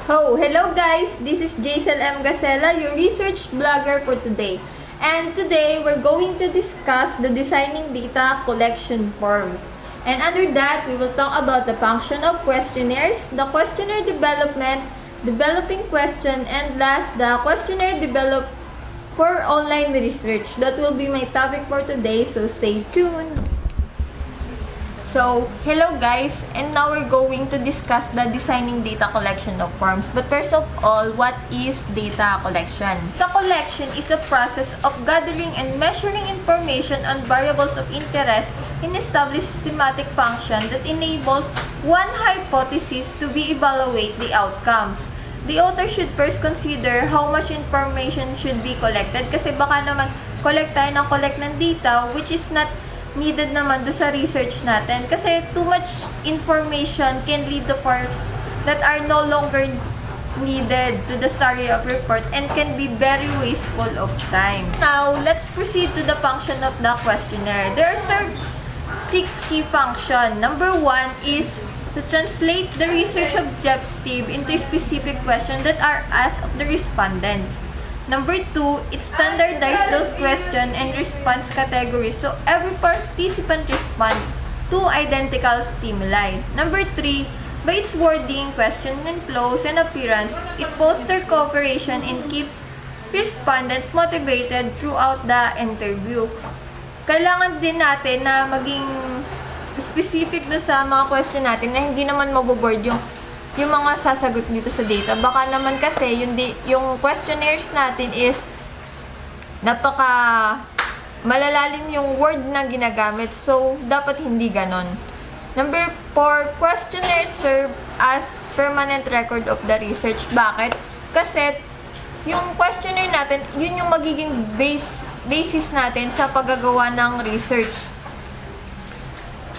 Oh, hello guys! This is Jaisel M. Gacela, your research blogger for today. And today, we're going to discuss the designing data collection forms. And under that, we will talk about the function of questionnaires, the questionnaire development, developing question, and last, the questionnaire developed for online research. That will be my topic for today, so stay tuned! So, hello guys, and now we're going to discuss the designing data collection of forms. But first of all, what is data collection? Data collection is a process of gathering and measuring information on variables of interest in established systematic function that enables one hypothesis to be evaluate the outcomes. The author should first consider how much information should be collected kasi baka naman collect ng data which is not needed naman do sa research natin kasi too much information can lead to forms that are no longer needed to the study of report and can be very wasteful of time. Now, let's proceed to the function of the questionnaire. There are 6 key functions. Number 1 is to translate the research objective into specific questions that are asked of the respondents. Number 2, it standardizes those question and response categories so every participant responds to identical stimuli. Number 3, by its wording, question and flows, and appearance, it fosters cooperation and keeps respondents motivated throughout the interview. Kailangan din natin na maging specific do sa mga question natin na hindi naman maboboard yung mga sasagot dito sa data. Baka naman kasi yung questionnaires natin is napaka malalalim yung word na ginagamit. So, dapat hindi ganon. Number 4, questionnaires serve as permanent record of the research. Bakit? Kasi yung questionnaire natin, yun yung magiging basis natin sa paggagawa ng research.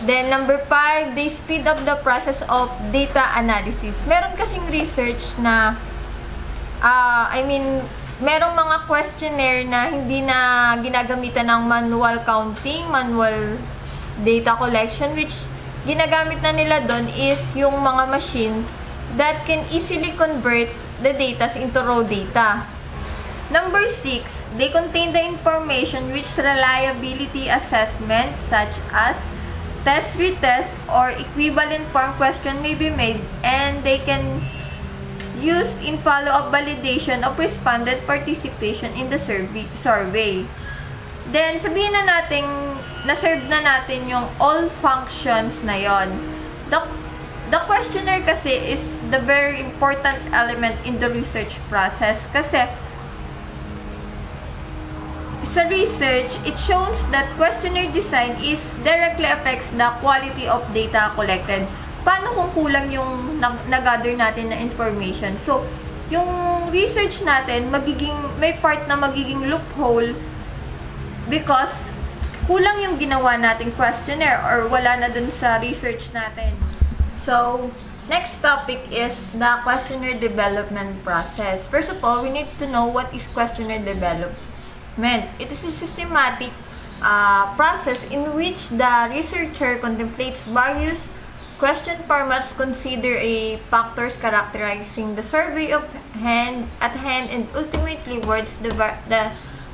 Then, number 5, they speed up the process of data analysis. Meron kasing research na, merong mga questionnaire na hindi na ginagamitan ng manual counting, manual data collection, which ginagamit na nila doon is yung mga machine that can easily convert the data into raw data. Number 6, they contain the information which reliability assessment such as test, retest, or equivalent form question may be made and they can use in follow-up validation of respondent participation in the survey. Then, sabihin na natin, na-serve na natin yung all functions na yon. The questionnaire kasi is the very important element in the research process kasi sa research, it shows that questionnaire design is directly affects the quality of data collected. Paano kung kulang yung nag-gather natin na information? So, yung research natin, may part na magiging loophole because kulang yung ginawa nating questionnaire or wala na dun sa research natin. So, next topic is the questionnaire development process. First of all, we need to know what is questionnaire development. It is a systematic process in which the researcher contemplates various question formats, consider factors characterizing the survey at hand, and ultimately words the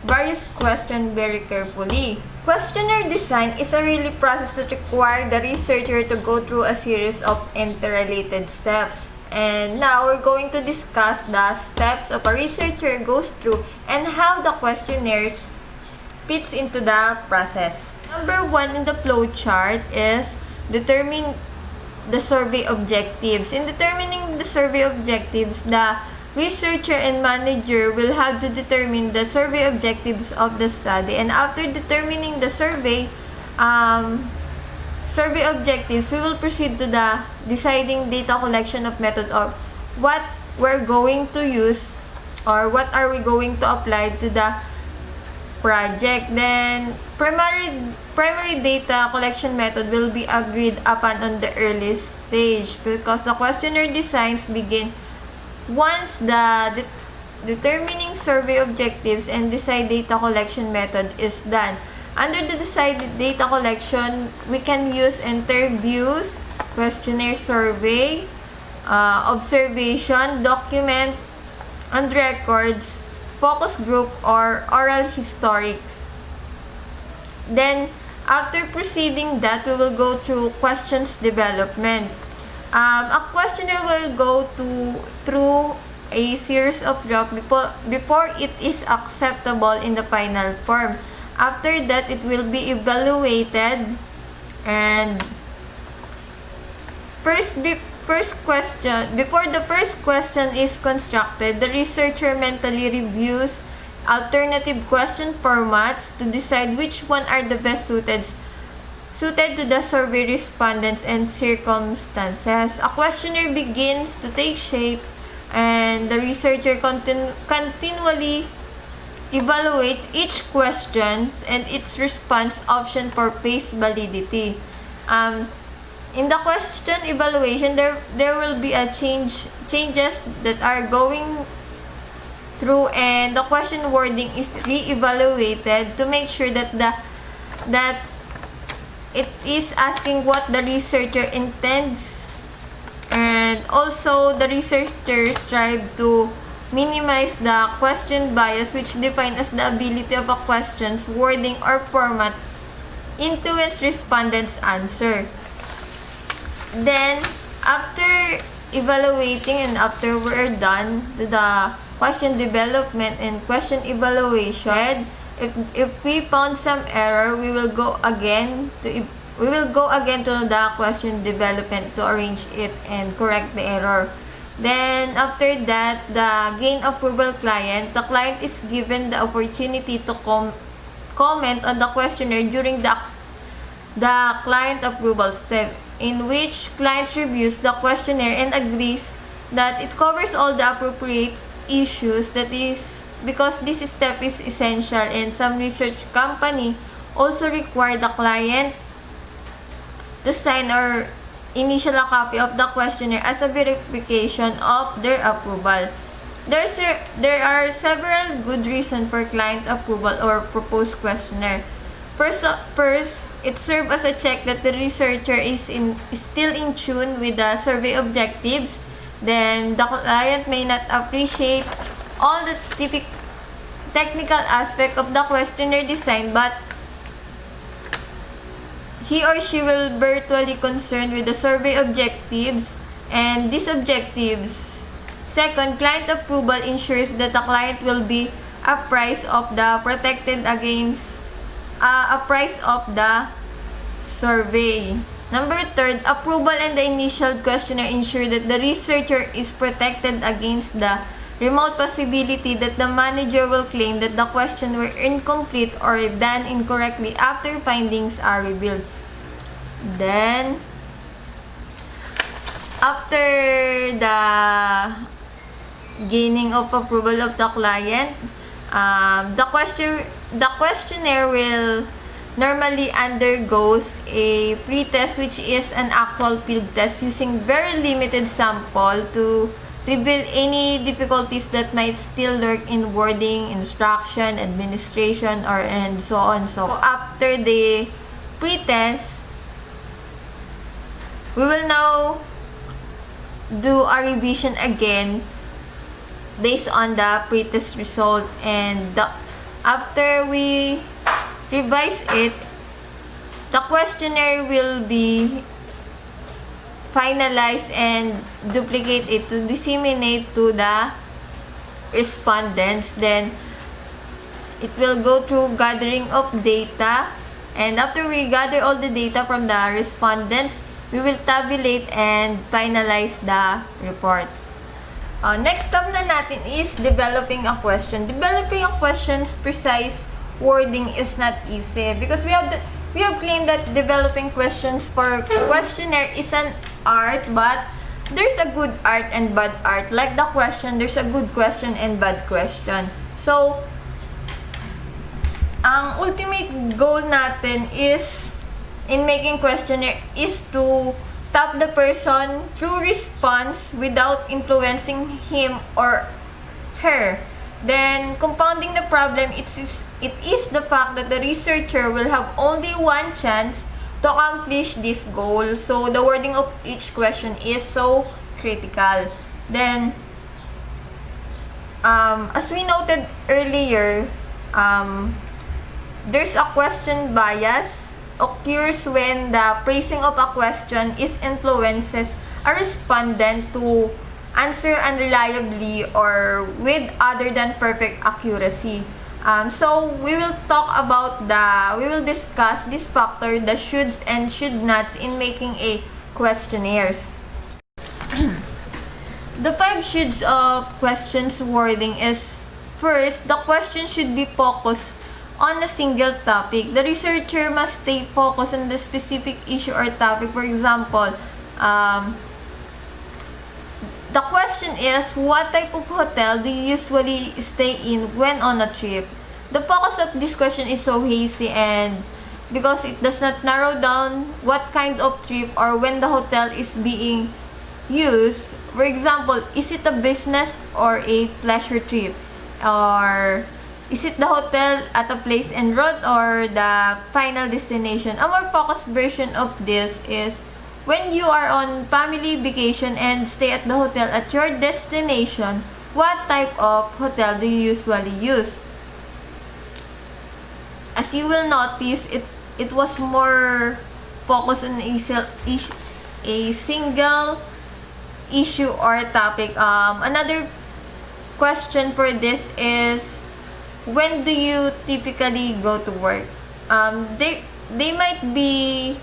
various questions very carefully. Questionnaire design is a really process that requires the researcher to go through a series of interrelated steps. And now we're going to discuss the steps of a researcher goes through and how the questionnaires fits into the process. Number 1 in the flow chart is determine the survey objectives. In determining the survey objectives, the researcher and manager will have to determine the survey objectives of the study. And after determining the survey objectives, we will proceed to the deciding data collection of method of what we're going to use or what are we going to apply to the project. Then, primary data collection method will be agreed upon on the early stage because the questionnaire designs begin once the determining survey objectives and decide data collection method is done. Under the decided data collection, we can use interviews, questionnaire survey, observation, document, and records, focus group, or oral historics. Then, after proceeding that, we will go through questions development. A questionnaire will go through a series of drafts before it is acceptable in the final form. After that, it will be evaluated, and before the first question is constructed, the researcher mentally reviews alternative question formats to decide which one are the best suited to the survey respondents and circumstances. A questionnaire begins to take shape, and the researcher continually evaluates each question and its response option for face validity. In the question evaluation, there will be a changes that are going through, and the question wording is re-evaluated to make sure that it is asking what the researcher intends, and also the researchers strive to minimize the question bias, which defined as the ability of a question's wording or format influence respondents' answer. Then, after evaluating and after we're done to the question development and question evaluation, if we found some error, we will go again to the question development to arrange it and correct the error. Then, after that, the gain approval client, the client is given the opportunity to comment on the questionnaire during the client approval step, in which client reviews the questionnaire and agrees that it covers all the appropriate issues. That is because this step is essential, and some research company also require the client to sign or initial a copy of the questionnaire as a verification of their approval. There are several good reasons for client approval or proposed questionnaire. First, it serves as a check that the researcher is still in tune with the survey objectives. Then, the client may not appreciate all the technical aspect of the questionnaire design, but he or she will be virtually concerned with the survey objectives and these objectives. Second, client approval ensures that the client will be apprised of the survey. Number third, approval and the initial questionnaire ensure that the researcher is protected against the remote possibility that the manager will claim that the questions were incomplete or done incorrectly after findings are revealed. Then, after the gaining of approval of the client, the questionnaire will normally undergoes a pre-test, which is an actual field test using very limited sample to reveal any difficulties that might still lurk in wording, instruction, administration, and so on. So after the pre-test, we will now do a revision again based on the pre-test result, and after we revise it, the questionnaire will be finalized and duplicate it to disseminate to the respondents. Then it will go through gathering of data, and after we gather all the data from the respondents, we will tabulate and finalize the report. Next step na natin is developing a question. Developing a question's precise wording is not easy because we have claimed that developing questions for questionnaire is an art, but there's a good art and bad art. Like the question, there's a good question and bad question. So, ang ultimate goal natin is in making questionnaire is to tap the person through response without influencing him or her. Then, compounding the problem, it is the fact that the researcher will have only one chance to accomplish this goal. So, the wording of each question is so critical. Then, as we noted earlier, there's a question bias occurs when the phrasing of a question is influences a respondent to answer unreliably or with other than perfect accuracy. So we will discuss this factor, the shoulds and should nots in making a questionnaires. The 5 shoulds of questions wording is, first, the question should be focused on a single topic. The researcher must stay focused on the specific issue or topic. For example, the question is, what type of hotel do you usually stay in when on a trip? The focus of this question is so hazy and because it does not narrow down what kind of trip or when the hotel is being used. For example, is it a business or a pleasure trip? Or is it the hotel at a place en route or the final destination? A more focused version of this is when you are on family vacation and stay at the hotel at your destination, what type of hotel do you usually use? As you will notice, it was more focused on a single issue or topic. Another question for this is, when do you typically go to work? They might be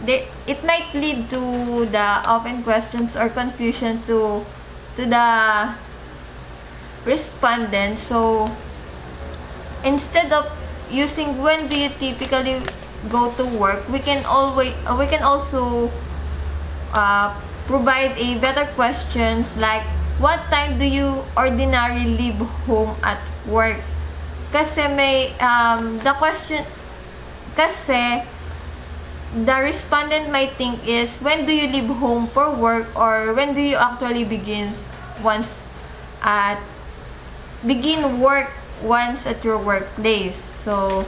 it might lead to the open questions or confusion to the respondent. So instead of using when do you typically go to work, we can also provide a better questions like, what time do you ordinarily leave home at work? Kasi the respondent might think is, when do you leave home for work, or when do you actually begin work once at your workplace. So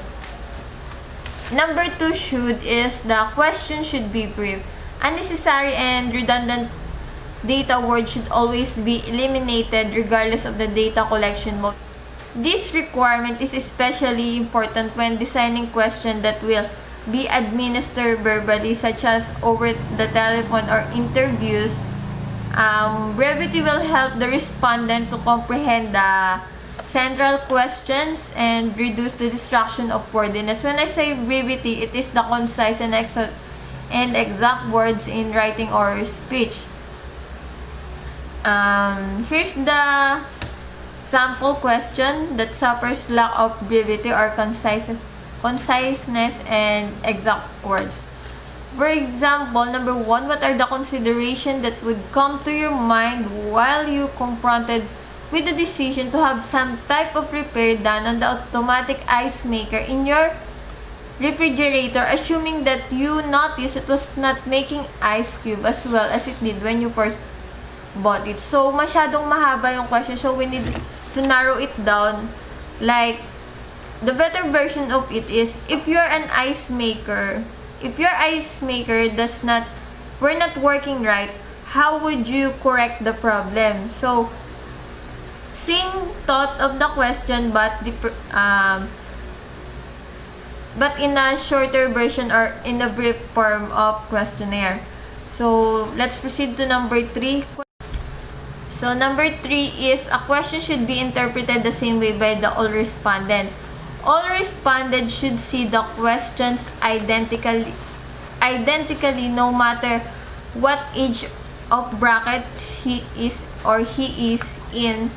number 2 should is, the question should be brief. Unnecessary and redundant data words should always be eliminated regardless of the data collection mode. This requirement is especially important when designing questions that will be administered verbally, such as over the telephone or interviews. Brevity will help the respondent to comprehend the central questions and reduce the distraction of wordiness. When I say brevity, it is the concise and exact words in writing or speech. Here's the sample question that suffers lack of brevity or conciseness and exact words. For example, number 1, what are the considerations that would come to your mind while you confronted with the decision to have some type of repair done on the automatic ice maker in your refrigerator, assuming that you noticed it was not making ice cube as well as it did when you first bought it? So, masyadong mahaba yung question. So, we need to narrow it down. Like, the better version of it is, if your ice maker were not working right, how would you correct the problem? So, same thought of the question, but in a shorter version or in a brief form of questionnaire. So, let's proceed to number 3. So, number 3 is, a question should be interpreted the same way by all respondents. All respondents should see the questions identically no matter what age of bracket he is in.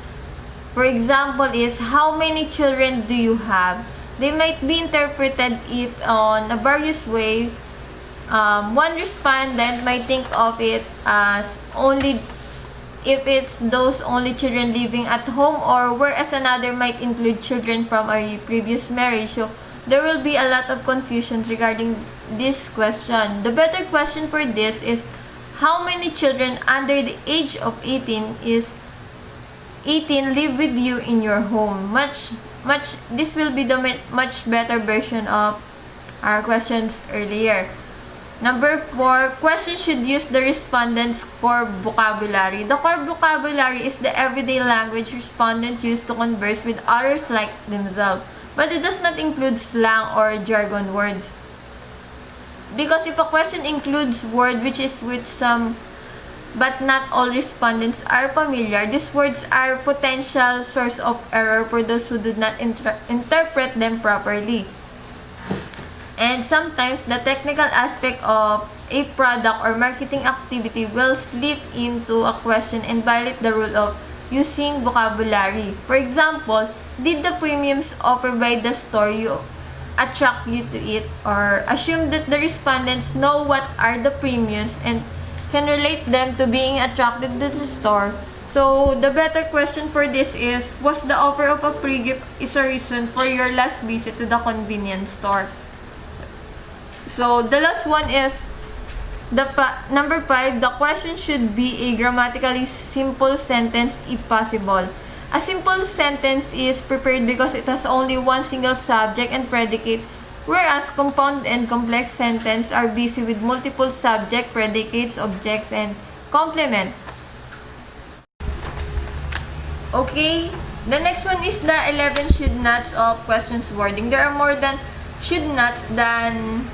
For example is, how many children do you have? They might be interpreted it on a various way. One respondent might think of it as only if it's those only children living at home, or whereas another might include children from a previous marriage. So there will be a lot of confusion regarding this question. The better question for this is, how many children under the age of 18 live with you in your home? This will be the much better version of our questions earlier. Number 4, question should use the respondent's core vocabulary. The core vocabulary is the everyday language respondent use to converse with others like themselves, but it does not include slang or jargon words. Because if a question includes word which is with some but not all respondents are familiar, these words are potential source of error for those who do not interpret them properly. And sometimes the technical aspect of a product or marketing activity will slip into a question and violate the rule of using vocabulary. For example, did the premiums offered by the store attract you to it? Or assume that the respondents know what are the premiums and can relate them to being attracted to the store. So, the better question for this is, was the offer of a free gift is a reason for your last visit to the convenience store? So, the last one is, number 5, the question should be a grammatically simple sentence if possible. A simple sentence is prepared because it has only one single subject and predicate, whereas compound and complex sentences are busy with multiple subject, predicates, objects, and complement. Okay, the next one is the 11 should nots of questions wording. There are more than should nots than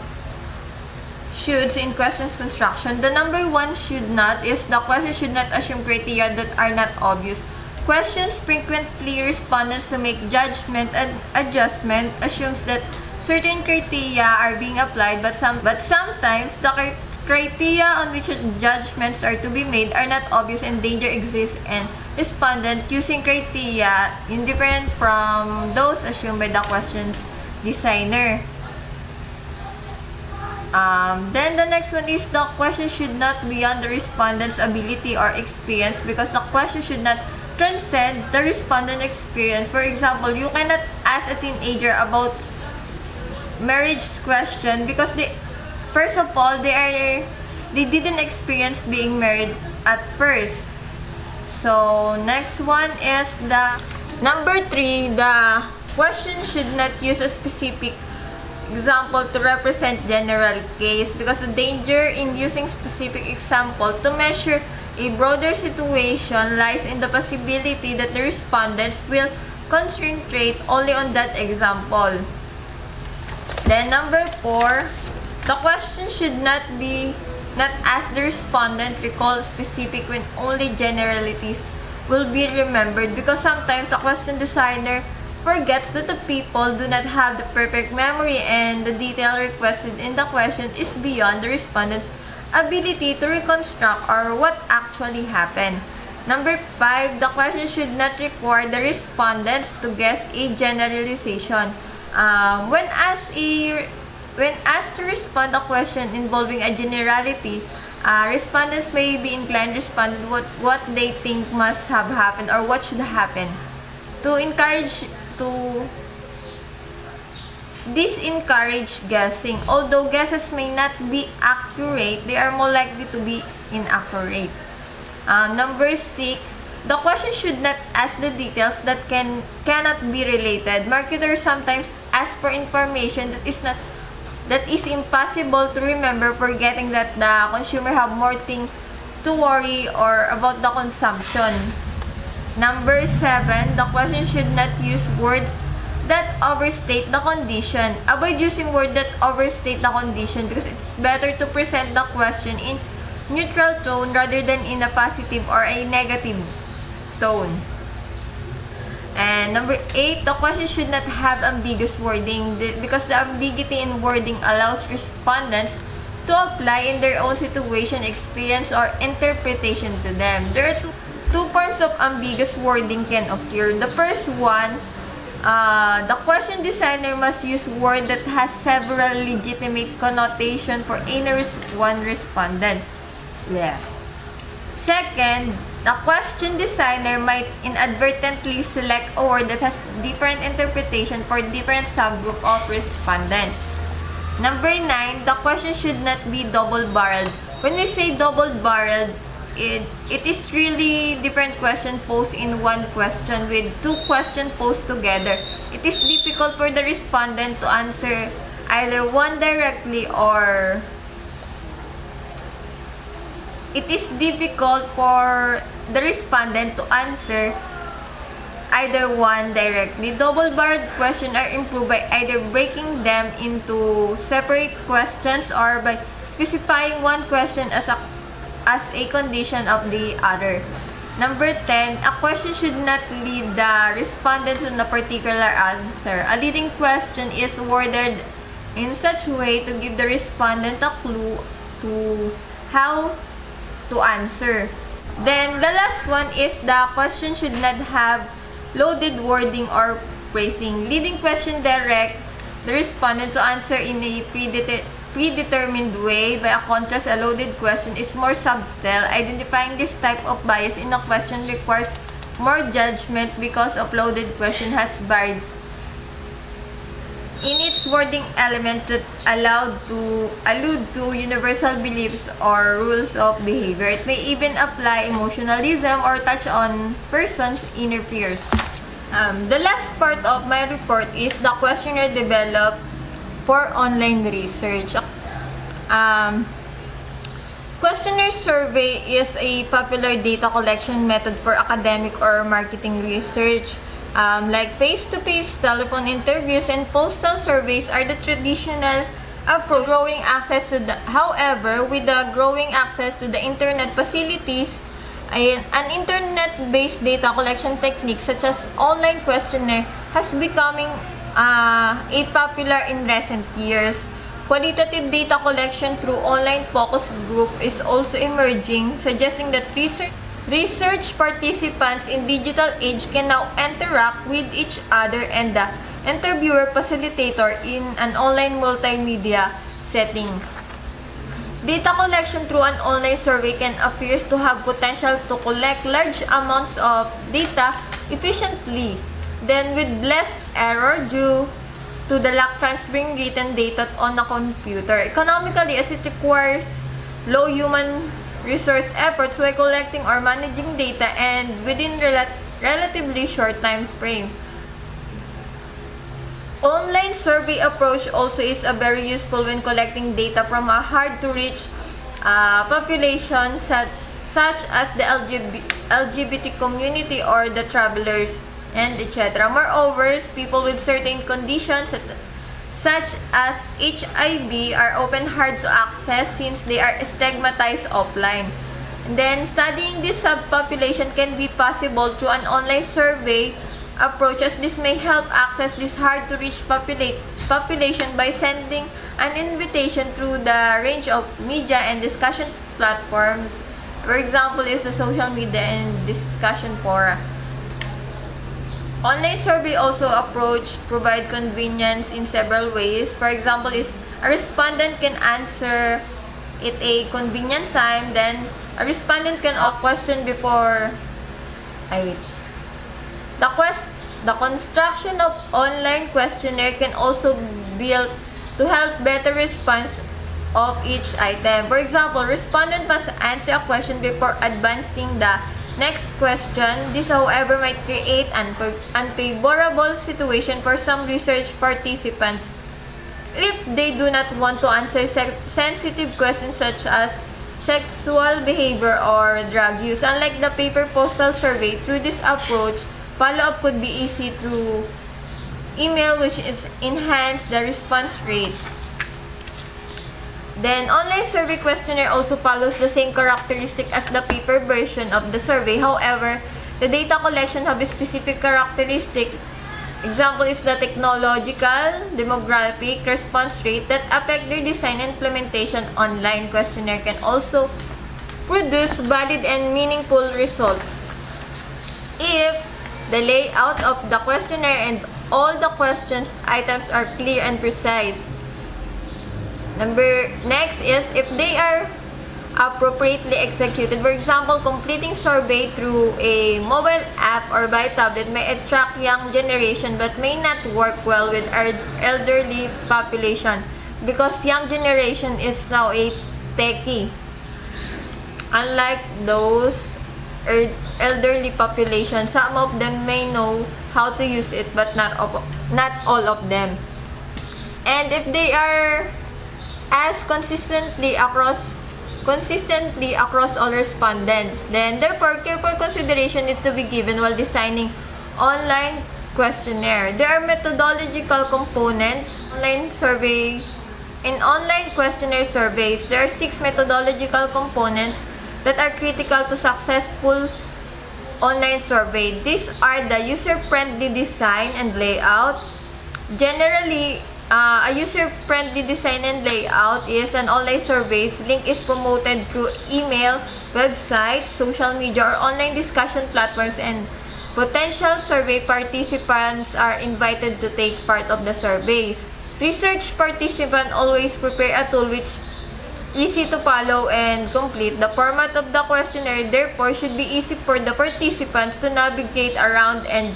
shoulds in questions construction. The number 1 should not is the question should not assume criteria that are not obvious. Questions frequently respondents to make judgment and adjustment assumes that certain criteria are being applied, but sometimes the criteria on which judgments are to be made are not obvious and danger exists, and respondent using criteria indifferent from those assumed by the questions designer. Then the next one is the question should not be beyond the respondent's ability or experience because the question should not transcend the respondent experience. For example, you cannot ask a teenager about marriage question because first of all they didn't experience being married at first. So next one is the number 3, the question should not use a specific example to represent general case because the danger in using specific example to measure a broader situation lies in the possibility that the respondents will concentrate only on that example. Then number 4, the question should not ask the respondent recall specific when only generalities will be remembered because sometimes a question designer forgets that the people do not have the perfect memory and the detail requested in the question is beyond the respondent's ability to reconstruct or what actually happened. Number 5, the question should not require the respondents to guess a generalization. When asked to respond a question involving a generality, respondents may be inclined to respond what they think must have happened or what should happen. This encourage guessing. Although guesses may not be accurate, they are more likely to be inaccurate. Number 6, the question should not ask the details that cannot be related. Marketers sometimes ask for information that is impossible to remember, forgetting that the consumer have more things to worry or about the consumption. Number 7, the question should not use words that overstate the condition. Avoid using words that overstate the condition because it's better to present the question in neutral tone rather than in a positive or a negative tone. And number 8, the question should not have ambiguous wording because the ambiguity in wording allows respondents to apply in their own situation, experience, or interpretation to them. There are two forms of ambiguous wording can occur. The first one, the question designer must use word that has several legitimate connotation for any one respondent. Yeah. Second, the question designer might inadvertently select a word that has different interpretation for different subgroup of respondents. Number 9, the question should not be double-barreled. When we say double-barreled, it is really different question posed in one question with 2 questions posed together. It is difficult for the respondent to answer either one directly or it is difficult for the respondent to answer either one directly. Double-barred questions are improved by either breaking them into separate questions or by specifying one question as a condition of the other. Number 10, a question should not lead the respondents on a particular answer. A leading question is worded in such a way to give the respondent a clue to how to answer. Then, the last one is the question should not have loaded wording or phrasing. Leading question direct the respondent to answer in a predetermined way. By a contrast, a loaded question is more subtle. Identifying this type of bias in a question requires more judgment because of loaded question has varied in its wording elements that allude to universal beliefs or rules of behavior. It may even apply emotionalism or touch on person's inner fears. The last part of my report is the questionnaire developed for online research. Questionnaire survey is a popular data collection method for academic or marketing research. Like face-to-face telephone interviews and postal surveys are the traditional approach. However, with the growing access to the internet facilities, an internet-based data collection technique such as online questionnaire has becoming a popular in recent years. Qualitative data collection through online focus group is also emerging, suggesting that research participants in digital age can now interact with each other and the interviewer facilitator in an online multimedia setting. Data collection through an online survey can appears to have potential to collect large amounts of data efficiently, then with less error due to the lack transferring written data on a computer. Economically, as it requires low human resource efforts while collecting or managing data and within relatively short time frame. Online survey approach also is very useful when collecting data from a hard-to-reach population such as the LGBT community or the travelers and etc. Moreover, people with certain conditions such as HIV are often hard to access since they are stigmatized offline. And then, studying this subpopulation can be possible through an online survey approach, as this may help access this hard-to-reach population by sending an invitation through the range of media and discussion platforms. For example, is the social media and discussion fora. Online survey also approach provide convenience in several ways. For example, is a respondent can answer at a convenient time. Then a respondent can ask question before. The construction of online questionnaire can also be built to help better response of each item. For example, respondent must answer a question before advancing the next question. This, however, might create an unfavorable situation for some research participants if they do not want to answer sensitive questions such as sexual behavior or drug use. Unlike the paper postal survey, through this approach, follow-up could be easy through email, which is enhance the response rate. Then, online survey questionnaire also follows the same characteristic as the paper version of the survey. However, the data collection have a specific characteristic. Example is the technological, demographic, response rate that affect their design and implementation. Online questionnaire can also produce valid and meaningful results if the layout of the questionnaire and all the questions items are clear and precise. Next is if they are appropriately executed. For example, completing survey through a mobile app or by tablet may attract young generation but may not work well with our elderly population because young generation is now a techie. Unlike those elderly population, some of them may know how to use it but not all of them. And if they are as consistently across consistently across all respondents. Then, therefore, careful consideration is to be given while designing online questionnaire. There are methodological components. In online questionnaire surveys, there are 6 methodological components that are critical to successful online survey. These are the user-friendly design and layout. Generally, a user-friendly design and layout is an online surveys. Link is promoted through email, websites, social media, or online discussion platforms, and potential survey participants are invited to take part of the surveys. Research participants always prepare a tool which easy to follow and complete. The format of the questionnaire, therefore, should be easy for the participants to navigate around and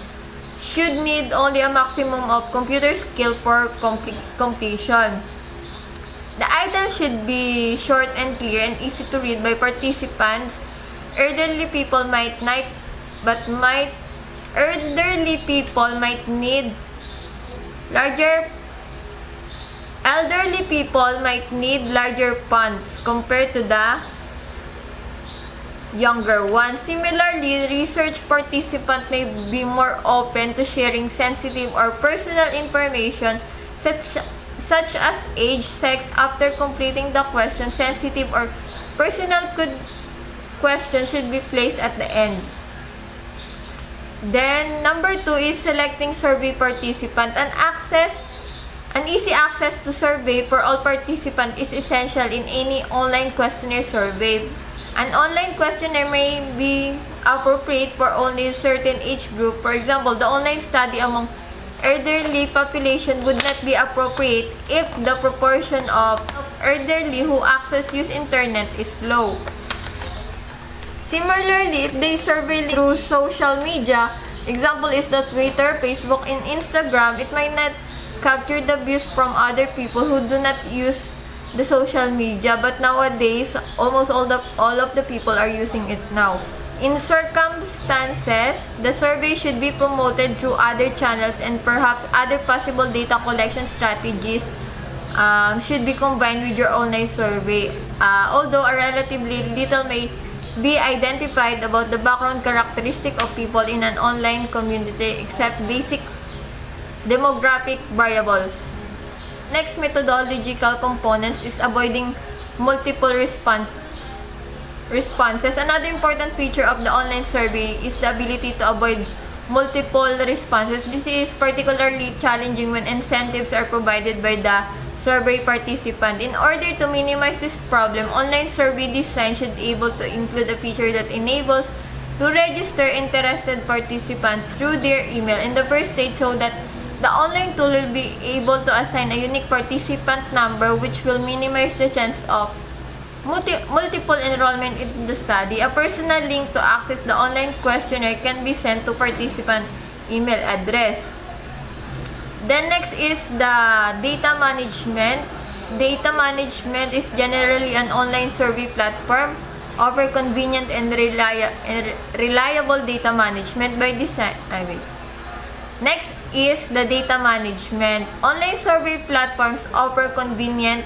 should need only a maximum of computer skill for completion. The items should be short and clear and easy to read by participants. Elderly people might need larger fonts compared to the younger ones. Similarly, research participants may be more open to sharing sensitive or personal information such as age, sex after completing the question. Sensitive or personal questions should be placed at the end. Then, number 2 is selecting survey participant. An easy access to survey for all participants is essential in any online questionnaire survey. An online questionnaire may be appropriate for only a certain age group. For example, the online study among elderly population would not be appropriate if the proportion of elderly who use internet is low. Similarly, if they survey through social media, example is the Twitter, Facebook, and Instagram, it might not capture the views from other people who do not use the social media, but nowadays almost all of the people are using it now. In circumstances, the survey should be promoted through other channels, and perhaps other possible data collection strategies should be combined with your online survey. Although a relatively little may be identified about the background characteristic of people in an online community except basic demographic variables. Next methodological components is avoiding multiple responses. Another important feature of the online survey is the ability to avoid multiple responses. This is particularly challenging when incentives are provided by the survey participant. In order to minimize this problem, online survey design should be able to include a feature that enables to register interested participants through their email in the first stage, so that the online tool will be able to assign a unique participant number, which will minimize the chance of multiple enrollment in the study. A personal link to access the online questionnaire can be sent to participant email address. Then next is the data management. Data management is generally an online survey platform offer convenient and reliable data management by design. Next is the data management. Online survey platforms offer convenient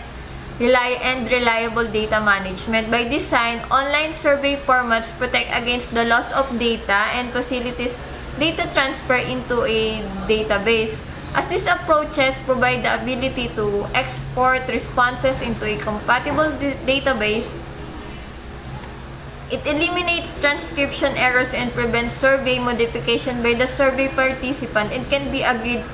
and reliable data management by design. Online survey formats protect against the loss of data and facilitates data transfer into a database. As these approaches provide the ability to export responses into a compatible database, it eliminates transcription errors and prevents survey modification by the survey participant, and can be argued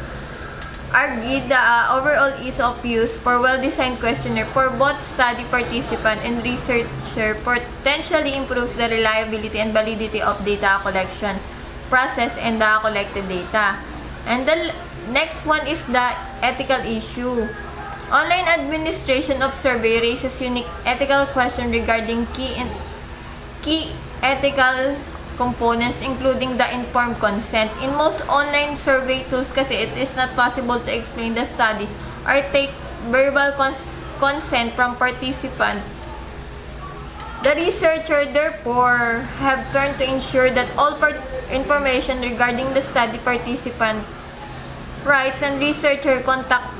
the overall ease of use for well-designed questionnaire for both study participant and researcher potentially improves the reliability and validity of data collection process and the collected data. And the next one is the ethical issue. Online administration of survey raises unique ethical questions regarding key ethical components, including the informed consent. In most online survey tools kasi, it is not possible to explain the study or take verbal consent from participants. The researcher therefore have turned to ensure that all information regarding the study participants' rights and researcher contact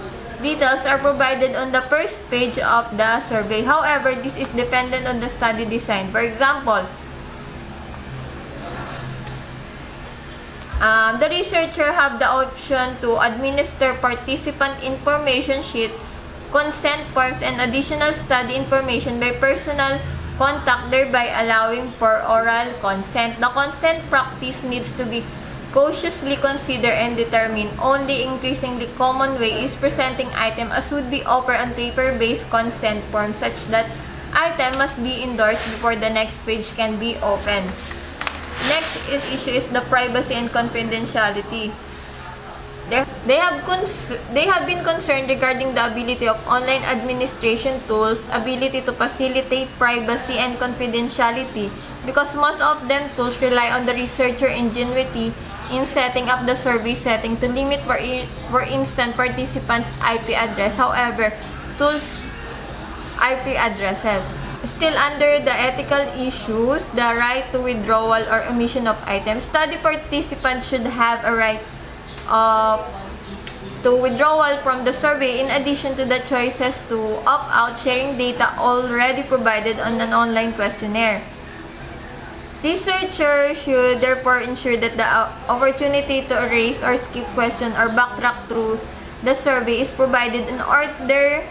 details are provided on the first page of the survey. However, this is dependent on the study design. For example, the researcher have the option to administer participant information sheet, consent forms, and additional study information by personal contact, thereby allowing for oral consent. The consent practice needs to be cautiously considered and determined. Only increasingly common way is presenting item as would be offered on paper-based consent forms, such that item must be endorsed before the next page can be opened. Next issue is the privacy and confidentiality. They have been concerned regarding the ability of online administration tools, ability to facilitate privacy and confidentiality, because most of them tools rely on the researcher ingenuity in setting up the survey setting to limit, for instance, participants' IP address. However, tools IP addresses. Still under the ethical issues, the right to withdrawal or omission of items, study participants should have a right to withdrawal from the survey in addition to the choices to opt out, sharing data already provided on an online questionnaire. Researchers should therefore ensure that the opportunity to erase or skip question or backtrack through the survey is provided in order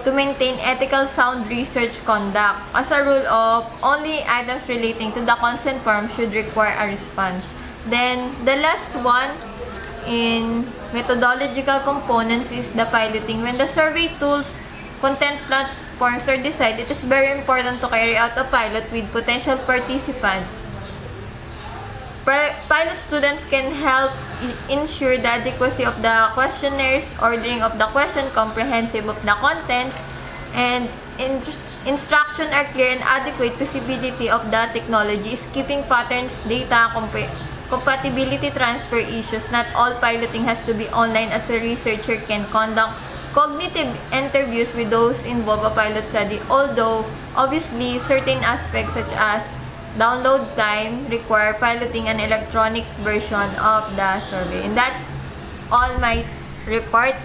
to maintain ethical sound research conduct. As a rule of, only items relating to the consent form should require a response. Then, the last one in methodological components is the piloting. When the survey tools content platforms are decided, it is very important to carry out a pilot with potential participants. Pilot students can help ensure the adequacy of the questionnaires, ordering of the question, comprehensive of the contents, and instruction are clear and adequate visibility of the technology, skipping patterns, data, compatibility transfer issues. Not all piloting has to be online, as a researcher can conduct cognitive interviews with those involved in a pilot study, although obviously certain aspects such as download time require piloting an electronic version of the survey. And that's all my report.